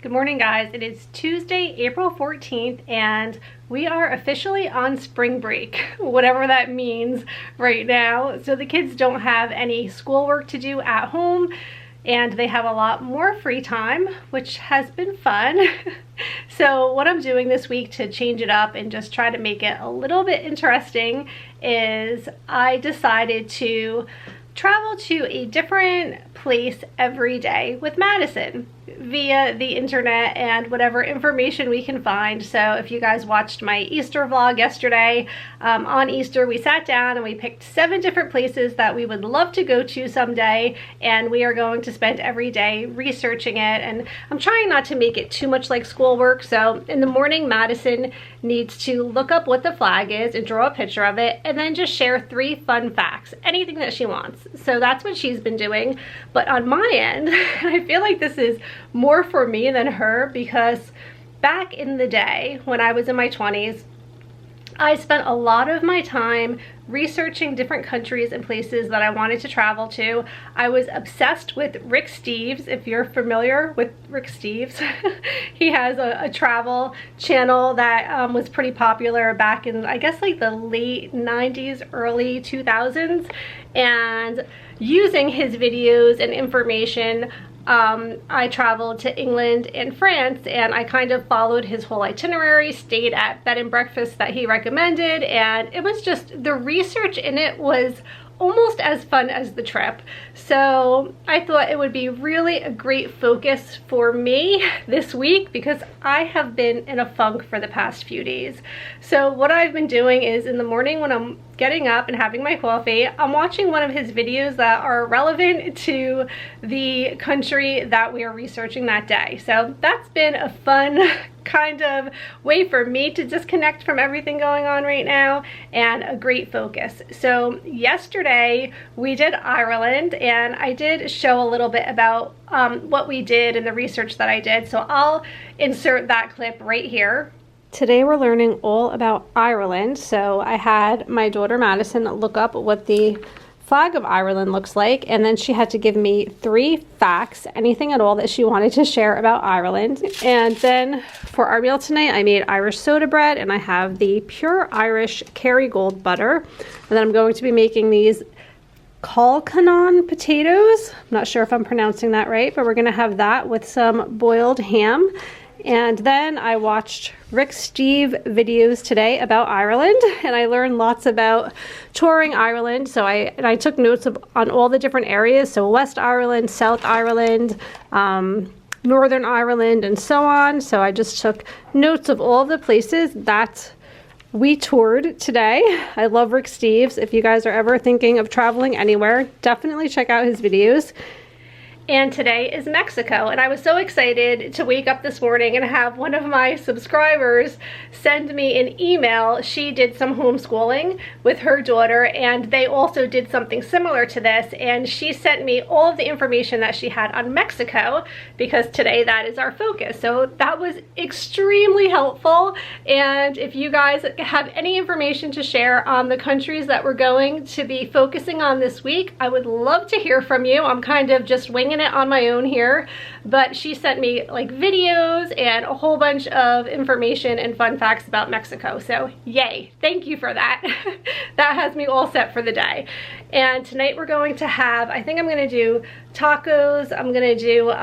Good morning, guys. It is Tuesday, April 14th, and we are officially on spring break, whatever that means right now. So the kids don't have any schoolwork to do at home, and they have a lot more free time, which has been fun. So what I'm doing this week to change it up and just try to make it a little bit interesting is I decided to travel to a different place every day with Madison via the internet and whatever information we can find. So if you guys watched my Easter vlog yesterday, on Easter we sat down and we picked 7 different places that we would love to go to someday, and we are going to spend every day researching it. And I'm trying not to make it too much like schoolwork. So in the morning, Madison needs to look up what the flag is and draw a picture of it, and then just share 3 fun facts, anything that she wants. So that's what she's been doing. But on my end, I feel like this is more for me than her, because back in the day when I was in my 20s, I spent a lot of my time researching different countries and places that I wanted to travel to. I was obsessed with Rick Steves. If you're familiar with Rick Steves, he has a travel channel that was pretty popular back in, I guess, like the late 90s, early 2000s. And using his videos and information, I traveled to England and France, and I kind of followed his whole itinerary, stayed at bed and breakfast that he recommended, and it was just, the research in it was almost as fun as the trip. So I thought it would be really a great focus for me this week, because I have been in a funk for the past few days. So what I've been doing is, in the morning when I'm getting up and having my coffee, I'm watching one of his videos that are relevant to the country that we are researching that day. So that's been a fun kind of way for me to disconnect from everything going on right now, and a great focus. So yesterday we did Ireland, and I did show a little bit about what we did and the research that I did. So I'll insert that clip right here. Today we're learning all about Ireland. So I had my daughter Madison look up what the flag of Ireland looks like, and then she had to give me 3 facts, anything at all that she wanted to share about Ireland. And then for our meal tonight, I made Irish soda bread, and I have the pure Irish Kerrygold butter. And then I'm going to be making these Colcanon potatoes. I'm not sure if I'm pronouncing that right, but we're gonna have that with some boiled ham. And then I watched Rick Steve videos today about Ireland, and I learned lots about touring Ireland. So I took notes on all the different areas. So West Ireland, South Ireland, Northern Ireland, and so on. So I just took notes of all of the places that we toured today. I love Rick Steves. If you guys are ever thinking of traveling anywhere, definitely check out his videos. And today is Mexico, and I was so excited to wake up this morning and have one of my subscribers send me an email. She did some homeschooling with her daughter, and they also did something similar to this, and she sent me all of the information that she had on Mexico, because today that is our focus. So that was extremely helpful, and if you guys have any information to share on the countries that we're going to be focusing on this week, I would love to hear from you. I'm kind of just winging it on my own here, but she sent me like videos and a whole bunch of information and fun facts about Mexico. So yay, thank you for that. That has me all set for the day. And tonight we're going to have, I think I'm gonna do tacos. I'm gonna do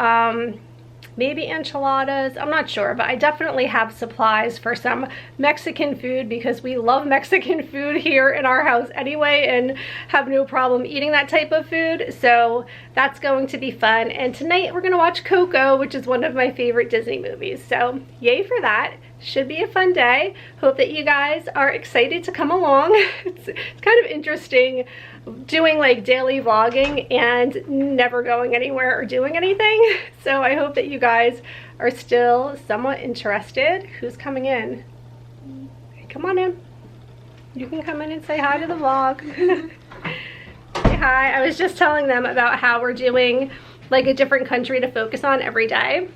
maybe enchiladas, I'm not sure, but I definitely have supplies for some Mexican food, because we love Mexican food here in our house anyway and have no problem eating that type of food. So that's going to be fun. And tonight we're gonna watch Coco, which is one of my favorite Disney movies. So yay for that. Should be a fun day. Hope that you guys are excited to come along. It's kind of interesting doing like daily vlogging and never going anywhere or doing anything. So I hope that you guys are still somewhat interested. Who's coming in? Come on in. You can come in and say hi to the vlog. Say hi. I was just telling them about how we're doing like a different country to focus on every day.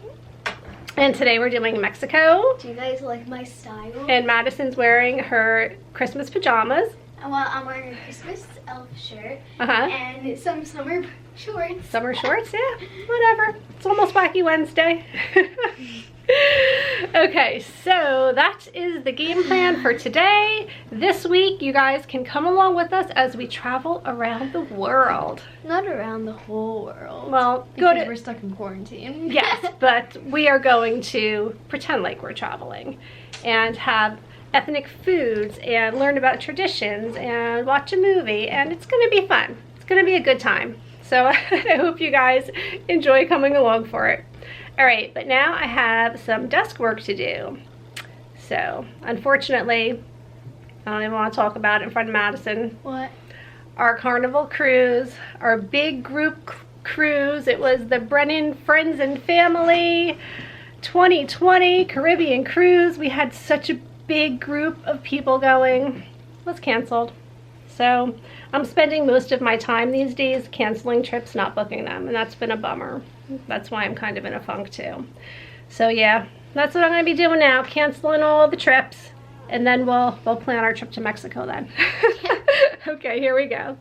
And today we're doing Mexico. Do you guys like my style? And Madison's wearing her Christmas pajamas. Well, I'm wearing a Christmas elf shirt and some summer shorts. Summer shorts, yeah, whatever. It's almost Wacky Wednesday. Okay, so that is the game plan for today. This week, you guys can come along with us as we travel around the world. Not around the whole world. Well, because we're stuck in quarantine. Yes, but we are going to pretend like we're traveling and have ethnic foods and learn about traditions and watch a movie, and it's going to be fun. It's going to be a good time. So I hope you guys enjoy coming along for it. All right, but now I have some desk work to do. So, unfortunately, I don't even want to talk about it in front of Madison. What? Our carnival cruise, our big group cruise. It was the Brennan Friends and Family 2020 Caribbean cruise. We had such a big group of people going. It was canceled. So, I'm spending most of my time these days canceling trips, not booking them, and that's been a bummer. That's why I'm kind of in a funk too. So yeah, that's what I'm going to be doing now, canceling all the trips, and then we'll plan our trip to Mexico then. Okay, here we go.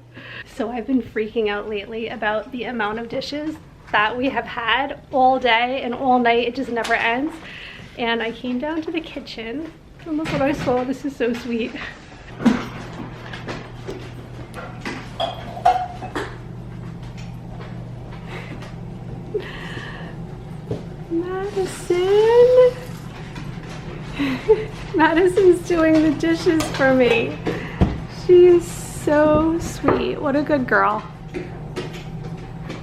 So I've been freaking out lately about the amount of dishes that we have had all day and all night. It just never ends. And I came down to the kitchen and look what I saw. This is so sweet. Madison. Madison's doing the dishes for me. She is so sweet. What a good girl.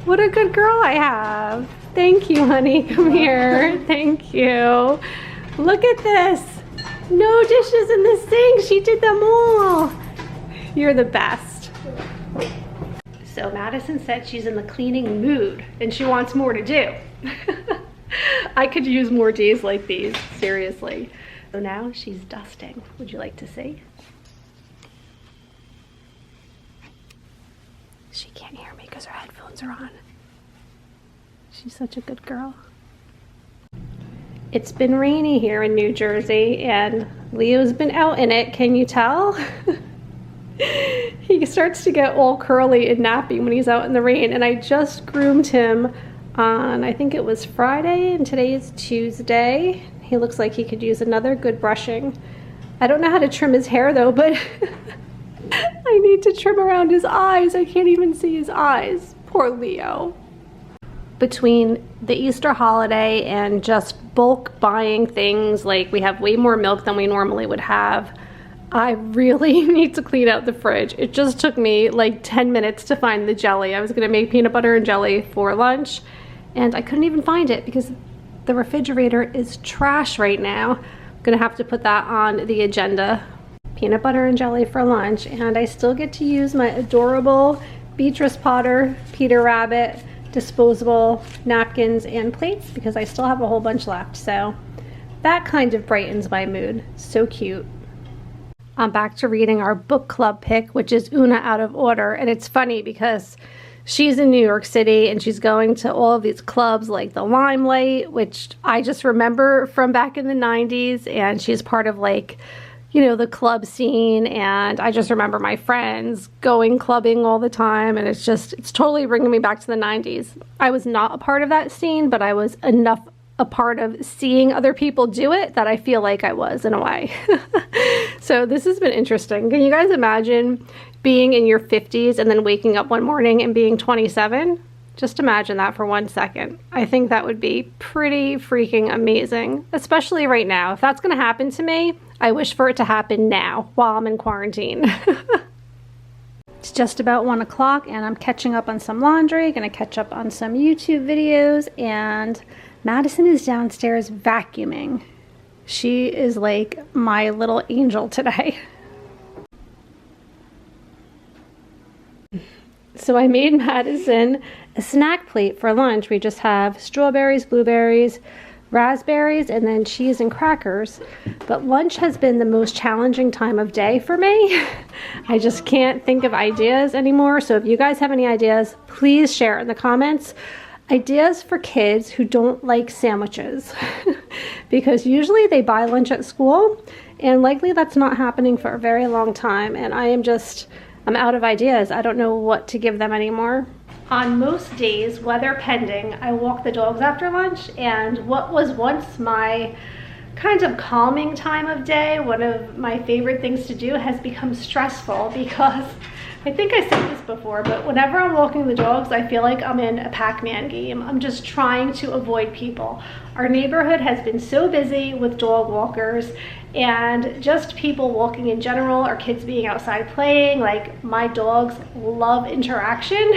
What a good girl I have. Thank you, honey. Come here. Thank you. Look at this. No dishes in the sink. She did them all. You're the best. So Madison said she's in the cleaning mood and she wants more to do. I could use more days like these, seriously. So now she's dusting. Would you like to see? She can't hear me because her headphones are on. She's such a good girl. It's been rainy here in New Jersey and Leo's been out in it. Can you tell? He starts to get all curly and nappy when he's out in the rain, and I just groomed him on, I think it was Friday, and today is Tuesday. He looks like he could use another good brushing. I don't know how to trim his hair though, but I need to trim around his eyes. I can't even see his eyes. Poor Leo. Between the Easter holiday and just bulk buying things, like we have way more milk than we normally would have, I really need to clean out the fridge. It just took me like 10 minutes to find the jelly. I was gonna make peanut butter and jelly for lunch, and I couldn't even find it because the refrigerator is trash right now. I'm gonna have to put that on the agenda. Peanut butter and jelly for lunch, and I still get to use my adorable Beatrice Potter Peter Rabbit disposable napkins and plates because I still have a whole bunch left. So that kind of brightens my mood. So cute. I'm back to reading our book club pick, which is Una Out of Order. And it's funny because she's in New York City and she's going to all of these clubs like the Limelight, which I just remember from back in the 90s. And she's part of like, you know, the club scene. And I just remember my friends going clubbing all the time. And it's totally bringing me back to the 90s. I was not a part of that scene, but I was enough a part of seeing other people do it that I feel like I was in a way. So this has been interesting. Can you guys imagine being in your 50s and then waking up one morning and being 27? Just imagine that for 1 second. I think that would be pretty freaking amazing, especially right now. If that's going to happen to me, I wish for it to happen now while I'm in quarantine. It's just about 1 o'clock and I'm catching up on some laundry, gonna catch up on some YouTube videos, and Madison is downstairs vacuuming. She is like my little angel today. So I made Madison a snack plate for lunch. We just have strawberries, blueberries, raspberries, and then cheese and crackers. But lunch has been the most challenging time of day for me. I just can't think of ideas anymore. So if you guys have any ideas, please share in the comments. Ideas for kids who don't like sandwiches. Because usually they buy lunch at school, and likely that's not happening for a very long time. And I'm out of ideas. I don't know what to give them anymore. On most days, weather pending, I walk the dogs after lunch, and what was once my kind of calming time of day, one of my favorite things to do, has become stressful because I think I said this before, but whenever I'm walking the dogs, I feel like I'm in a Pac-Man game. I'm just trying to avoid people. Our neighborhood has been so busy with dog walkers and just people walking in general, or kids being outside playing. Like, my dogs love interaction,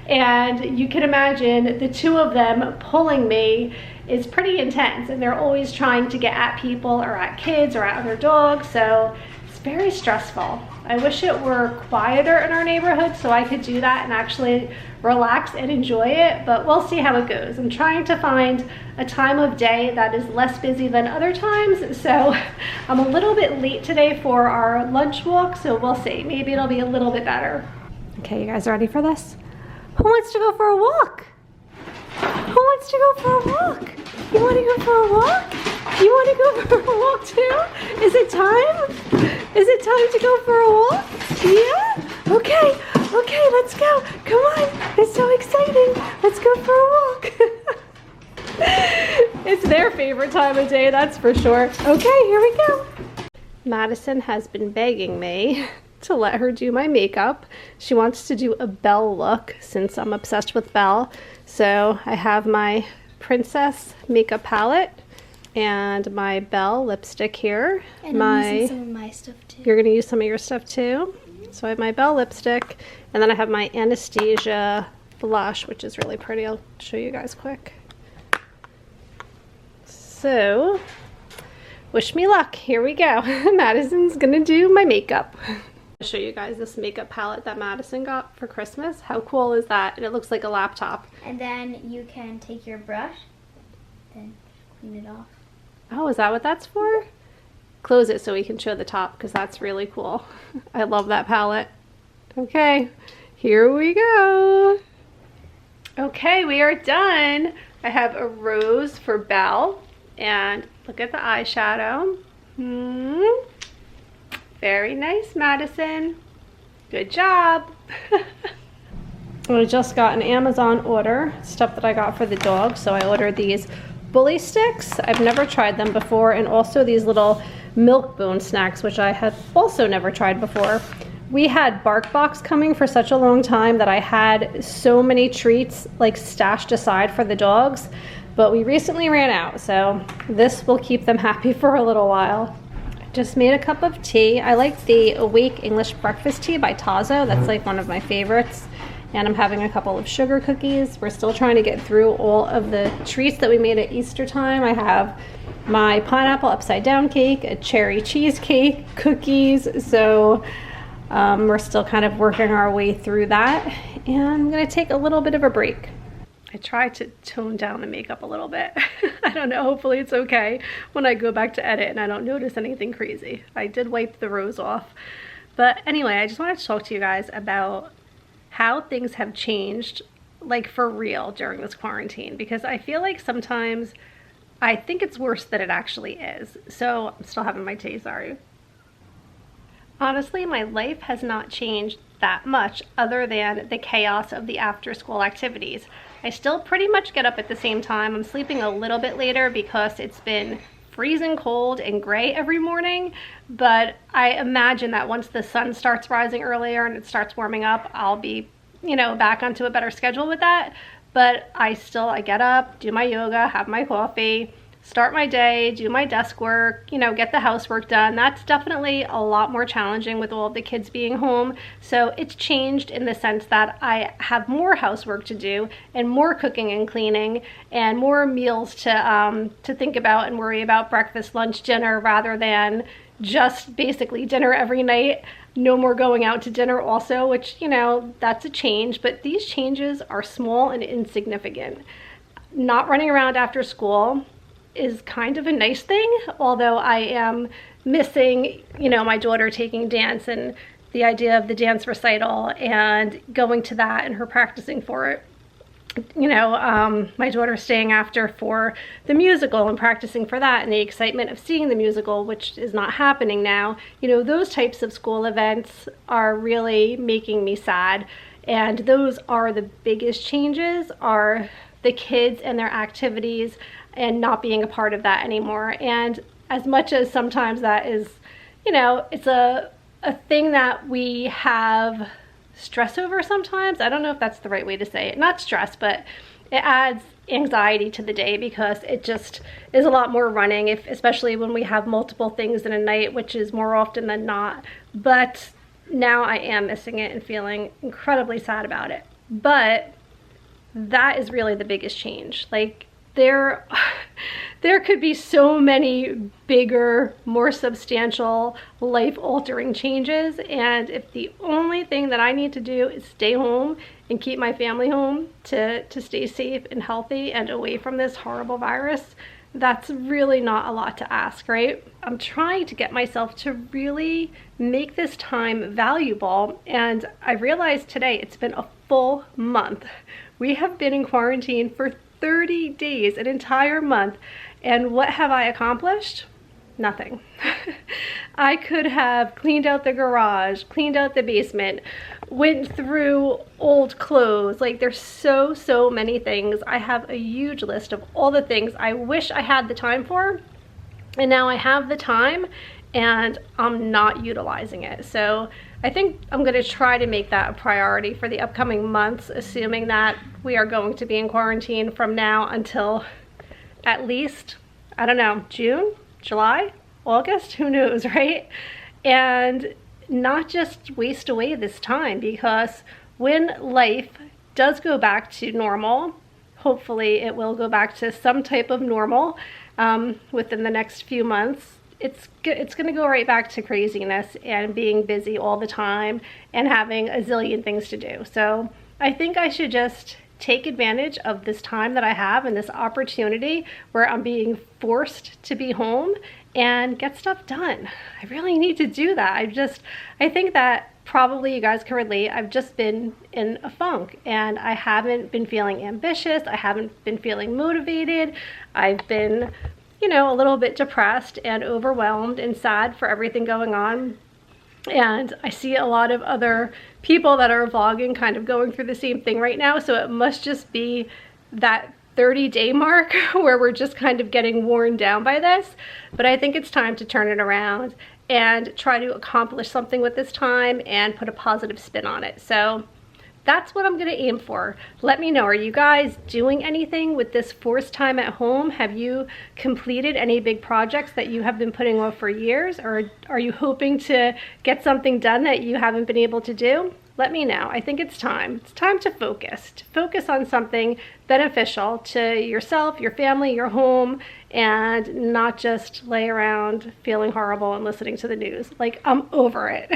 and you can imagine the two of them pulling me is pretty intense, and they're always trying to get at people or at kids or at other dogs, so it's very stressful. I wish it were quieter in our neighborhood so I could do that and actually relax and enjoy it, but we'll see how it goes. I'm trying to find a time of day that is less busy than other times, so I'm a little bit late today for our lunch walk, so we'll see. Maybe it'll be a little bit better. Okay, you guys ready for this? Who wants to go for a walk? Who wants to go for a walk? You want to go for a walk? You want to go for a walk too? Is it time? Is it time to go for a walk? Yeah? Okay, okay, let's go. Come on, it's so exciting. Let's go for a walk. It's their favorite time of day, that's for sure. Okay, here we go. Madison has been begging me to let her do my makeup. She wants to do a Belle look since I'm obsessed with Belle. So I have my Princess makeup palette and my Belle lipstick here. And I'm using some of my stuff too. You're gonna use some of your stuff too? So I have my Belle lipstick, and then I have my Anastasia blush, which is really pretty. I'll show you guys quick. So, wish me luck. Here we go. Madison's gonna do my makeup. I'll show you guys this makeup palette that Madison got for Christmas. How cool is that? And it looks like a laptop. And then you can take your brush, then clean it off. Oh, is that what that's for? Close it so we can show the top, because that's really cool. I love that palette. Okay, here we go. Okay, we are done. I have a rose for Belle, and look at the eyeshadow. Very nice, Madison. Good job. I just got an Amazon order, stuff that I got for the dog. So I ordered these bully sticks. I've never tried them before, and also these little milk bone snacks, which I had also never tried before. We had BarkBox coming for such a long time that I had so many treats like stashed aside for the dogs, but we recently ran out, so this will keep them happy for a little while. Just made a cup of tea. I like the Awake English Breakfast Tea by Tazo. That's like one of my favorites. And I'm having a couple of sugar cookies. We're still trying to get through all of the treats that we made at Easter time. I have my pineapple upside down cake, a cherry cheesecake, cookies. So we're still kind of working our way through that. And I'm gonna take a little bit of a break. I tried to tone down the makeup a little bit. I don't know, hopefully it's okay when I go back to edit and I don't notice anything crazy. I did wipe the rose off. But anyway, I just wanted to talk to you guys about how things have changed, like for real, during this quarantine, because I feel like sometimes I think it's worse than it actually is. So I'm still having my tea, sorry. Honestly, my life has not changed that much other than the chaos of the after school activities. I still pretty much get up at the same time. I'm sleeping a little bit later because it's been freezing cold and gray every morning, but I imagine that once the sun starts rising earlier and it starts warming up, I'll be, you know, back onto a better schedule with that. But I get up, do my yoga, have my coffee, start my day, do my desk work, you know, get the housework done. That's definitely a lot more challenging with all of the kids being home. So it's changed in the sense that I have more housework to do and more cooking and cleaning and more meals to think about and worry about, breakfast, lunch, dinner, rather than just basically dinner every night. No more going out to dinner also, which, you know, that's a change, but these changes are small and insignificant. Not running around after school is kind of a nice thing, although I am missing, you know, my daughter taking dance and the idea of the dance recital and going to that and her practicing for it. You know, my daughter staying after for the musical and practicing for that, and the excitement of seeing the musical, which is not happening now. You know, those types of school events are really making me sad, and those are the biggest changes, are the kids and their activities and not being a part of that anymore. And as much as sometimes that is, you know, it's a thing that we have stress over sometimes. I don't know if that's the right way to say it. Not stress, but it adds anxiety to the day because it just is a lot more running, especially when we have multiple things in a night, which is more often than not. But now I am missing it and feeling incredibly sad about it. But that is really the biggest change. Like, there could be so many bigger, more substantial, life-altering changes, and if the only thing that I need to do is stay home and keep my family home to stay safe and healthy and away from this horrible virus, that's really not a lot to ask, right? I'm trying to get myself to really make this time valuable, and I realized today it's been a full month. We have been in quarantine for 30 days, an entire month, and what have I accomplished? Nothing. I could have cleaned out the garage, cleaned out the basement, went through old clothes. Like, there's so many things. I have a huge list of all the things I wish I had the time for, and now I have the time and I'm not utilizing it. So I think I'm going to try to make that a priority for the upcoming months, assuming that we are going to be in quarantine from now until at least, I don't know, June, July, August, who knows, right? And not just waste away this time, because when life does go back to normal, hopefully it will go back to some type of normal within the next few months, it's going to go right back to craziness and being busy all the time and having a zillion things to do. So I think I should just take advantage of this time that I have and this opportunity where I'm being forced to be home and get stuff done. I really need to do that. I think that probably you guys can relate. I've just been in a funk and I haven't been feeling ambitious. I haven't been feeling motivated. I've been, you know, a little bit depressed and overwhelmed and sad for everything going on. And I see a lot of other people that are vlogging kind of going through the same thing right now. So it must just be that 30-day mark where we're just kind of getting worn down by this. But I think it's time to turn it around and try to accomplish something with this time and put a positive spin on it. So that's what I'm going to aim for. Let me know, are you guys doing anything with this forced time at home? Have you completed any big projects that you have been putting off for years? Or are you hoping to get something done that you haven't been able to do? Let me know. I think it's time. It's time to focus on something beneficial to yourself, your family, your home, and not just lay around feeling horrible and listening to the news. Like, I'm over it.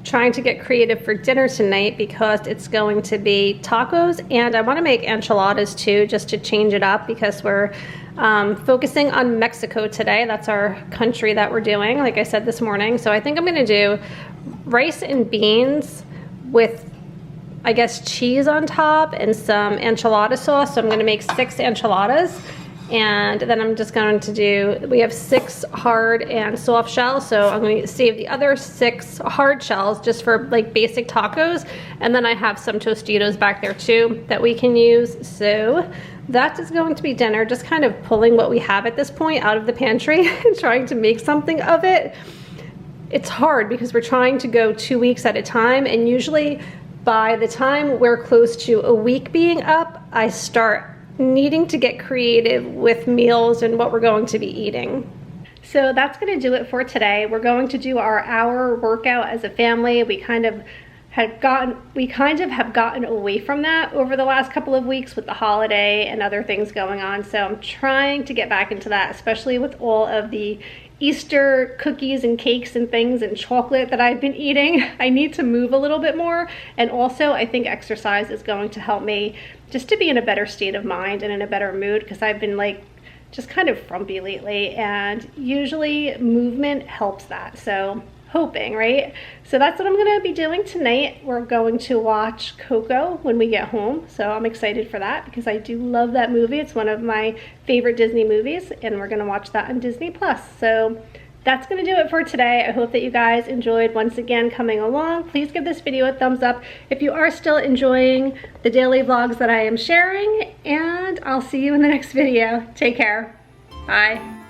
Trying to get creative for dinner tonight because it's going to be tacos, and I want to make enchiladas too, just to change it up, because we're focusing on Mexico today. That's our country that we're doing, like I said this morning. So I think I'm going to do rice and beans with, I guess, cheese on top and some enchilada sauce. So I'm going to make 6 enchiladas. And then I'm just going to do, we have 6 hard and soft shells, so I'm going to save the other 6 hard shells just for like basic tacos. And then I have some Tostitos back there too that we can use. So that is going to be dinner, just kind of pulling what we have at this point out of the pantry and trying to make something of it. It's hard because we're trying to go 2 weeks at a time, and usually by the time we're close to a week being up, I start needing to get creative with meals and what we're going to be eating. So that's going to do it for today. We're going to do our hour workout as a family. We kind of have gotten away from that over the last couple of weeks with the holiday and other things going on. So I'm trying to get back into that, especially with all of the Easter cookies and cakes and things and chocolate that I've been eating. I need to move a little bit more, and also I think exercise is going to help me just to be in a better state of mind and in a better mood, because I've been like just kind of frumpy lately, and usually movement helps that. So hoping, right? So that's what I'm going to be doing tonight. We're going to watch Coco when we get home, so I'm excited for that because I do love that movie. It's one of my favorite Disney movies, and we're going to watch that on Disney Plus. So that's going to do it for today. I hope that you guys enjoyed once again coming along. Please give this video a thumbs up if you are still enjoying the daily vlogs that I am sharing, and I'll see you in the next video. Take care. Bye.